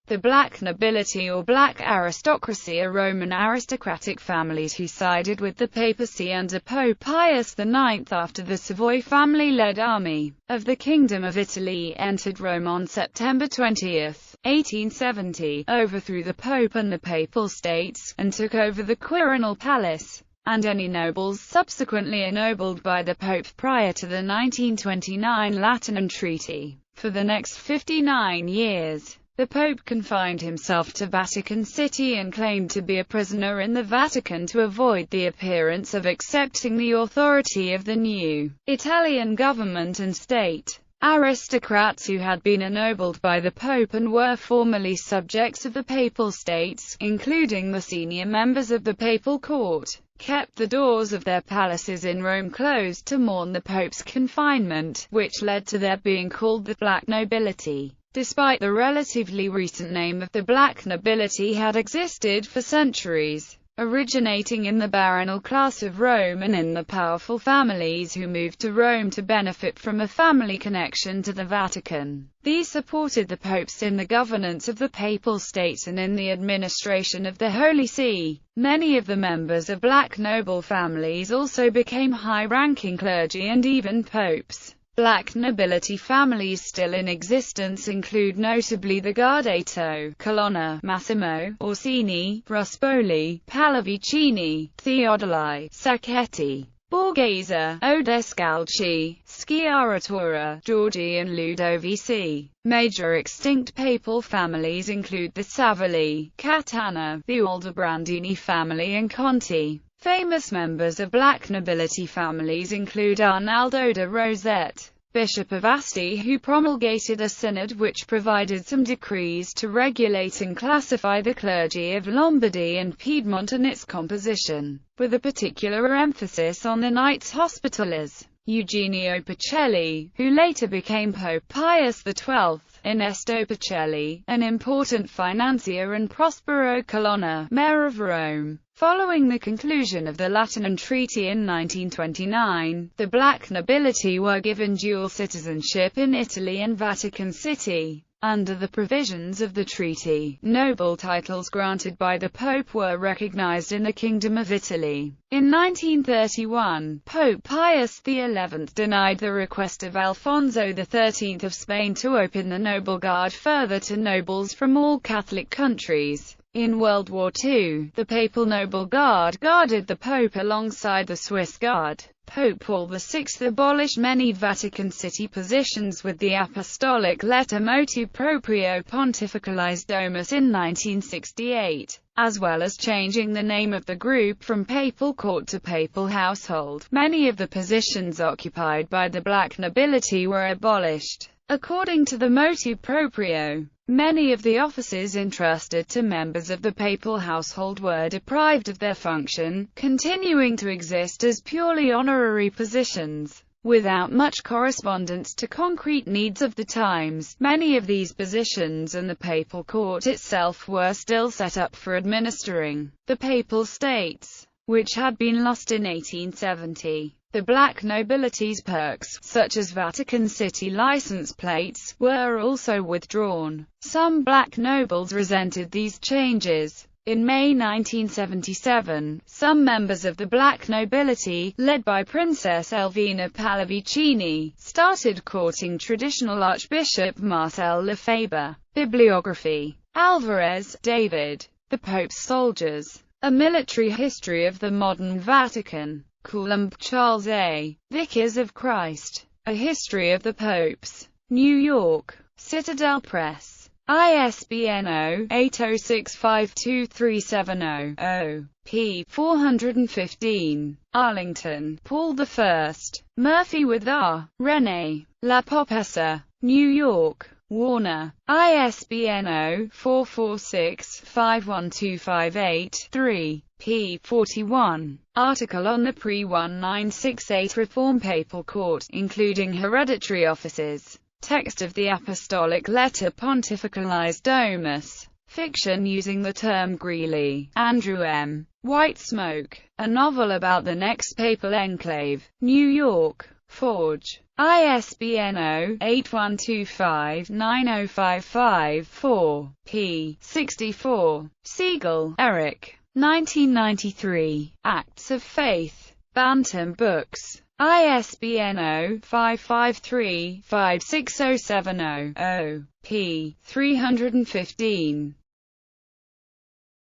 The black nobility or black aristocracy are Roman aristocratic families who sided with the papacy under Pope Pius IX after the Savoy family-led army of the Kingdom of Italy entered Rome on September 20, 1870, overthrew the Pope and the Papal States, and took over the Quirinal Palace, and any nobles subsequently ennobled by the Pope prior to the 1929 Lateran Treaty. For the next 59 years, the Pope confined himself to Vatican City and claimed to be a prisoner in the Vatican to avoid the appearance of accepting the authority of the new Italian government and state. Aristocrats who had been ennobled by the Pope and were formerly subjects of the Papal States, including the senior members of the Papal Court, kept the doors of their palaces in Rome closed to mourn the Pope's confinement, which led to their being called the black nobility. Despite the relatively recent name of the black nobility had existed for centuries, originating in the baronial class of Rome and in the powerful families who moved to Rome to benefit from a family connection to the Vatican. These supported the popes in the governance of the Papal States and in the administration of the Holy See. Many of the members of black noble families also became high-ranking clergy and even popes. Black nobility families still in existence include notably the Guardato, Colonna, Massimo, Orsini, Ruspoli, Pallavicini, Theodoli, Sacchetti, Borghese, Odescalchi, Sciaratura, Giorgi and Ludovici. Major extinct papal families include the Savelli, Catana, the Aldobrandini family and Conti. Famous members of black nobility families include Arnaldo de Rosette, Bishop of Asti, who promulgated a synod which provided some decrees to regulate and classify the clergy of Lombardy and Piedmont and its composition, with a particular emphasis on the Knights Hospitallers. Eugenio Pacelli, who later became Pope Pius XII, Ernesto Pacelli, an important financier, and Prospero Colonna, mayor of Rome. Following the conclusion of the Lateran Treaty in 1929, the black nobility were given dual citizenship in Italy and Vatican City. Under the provisions of the treaty, noble titles granted by the Pope were recognized in the Kingdom of Italy. In 1931, Pope Pius XI denied the request of Alfonso XIII of Spain to open the Noble Guard further to nobles from all Catholic countries. In World War II, the Papal Noble Guard guarded the Pope alongside the Swiss Guard. Pope Paul VI abolished many Vatican City positions with the apostolic letter Motu Proprio Pontificalis Domus in 1968, as well as changing the name of the group from Papal Court to Papal Household. Many of the positions occupied by the black nobility were abolished. According to the Motu Proprio, many of the offices entrusted to members of the papal household were deprived of their function, continuing to exist as purely honorary positions, without much correspondence to concrete needs of the times. Many of these positions and the papal court itself were still set up for administering the Papal States, which had been lost in 1870. The black nobility's perks, such as Vatican City license plates, were also withdrawn. Some black nobles resented these changes. In May 1977, some members of the black nobility, led by Princess Elvina Pallavicini, started courting traditional Archbishop Marcel Lefebvre. Bibliography. Alvarez, David. The Pope's Soldiers. A Military History of the Modern Vatican. Coulomb, Charles A. Vicars of Christ. A History of the Popes. New York. Citadel Press. ISBN 0-80652370-0. p. 415. Arlington, Paul I. Murphy with R. René. La Popessa. New York. Warner. ISBN 0-446-51258-3. p. 41. Article on the pre-1968 Reform Papal Court, including hereditary offices. Text of the Apostolic Letter Pontificalis Domus. Fiction using the term Greeley. Andrew M. White Smoke. A novel about the next papal enclave. New York. Forge. ISBN 0-8125-9055-4, p. 64. Siegel, Eric. 1993. Acts of Faith. Bantam Books. ISBN 0-553-56070-0, p. 315.